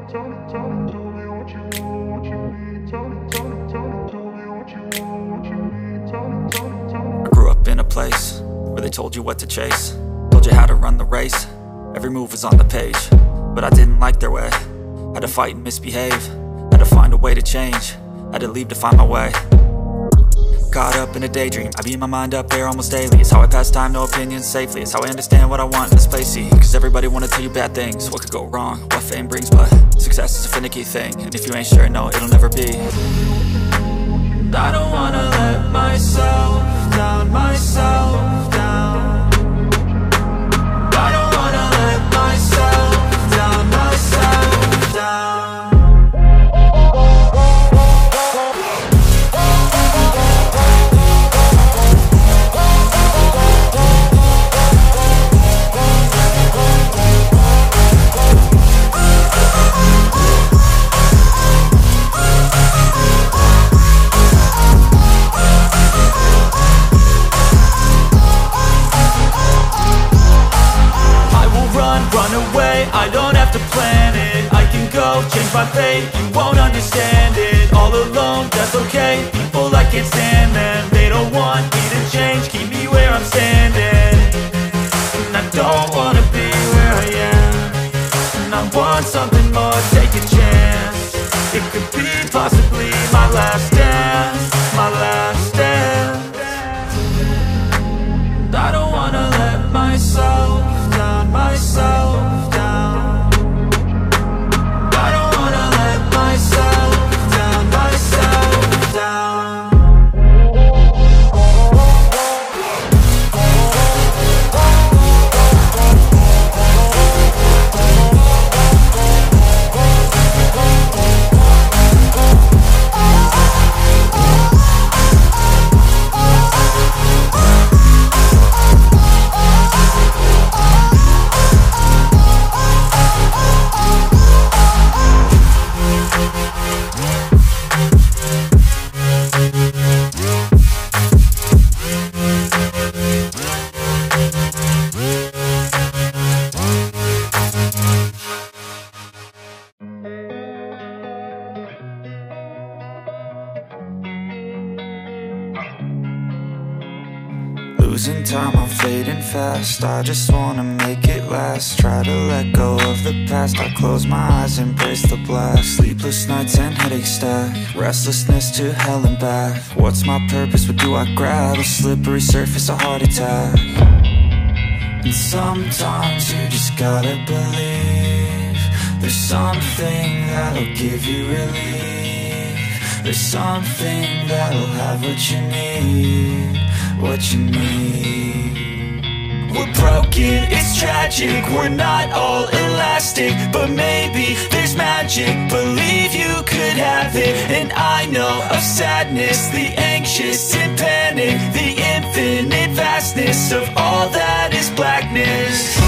I grew up in a place where they told you what to chase, told you how to run the race. Every move was on the page, but I didn't like their way. Had to fight and misbehave, had to find a way to change, had to leave to find my way. Caught up in a daydream, I beat my mind up there almost daily. It's how I pass time, no opinions safely. It's how I understand what I want in this place, see. Cause everybody wanna tell you bad things, what could go wrong, what fame brings. But success is a finicky thing, and if you ain't sure, no, it'll never be. I don't wanna let myself down, myself down. I don't wanna let myself down, myself down. I don't have to plan it, I can go change my fate. You won't understand it, all alone, that's okay. People I can't stand them, they don't want me to change. Keep me where I'm standing, and I don't wanna be where I am. And I want something more, take a chance. It could be possibly my last dance, my last dance. And I don't wanna let myself down, myself down. Losing time, I'm fading fast. I just wanna make it last. Try to let go of the past. I close my eyes, embrace the black. Sleepless nights and headaches stack. Restlessness to hell and back. What's my purpose? What do I grab? A slippery surface, a heart attack. And sometimes you just gotta believe there's something that'll give you relief. There's something that'll have what you need, what you need. We're broken, it's tragic, we're not all elastic, but maybe there's magic, believe you could have it. And I know of sadness, the anxious and panic, the infinite vastness of all that is blackness.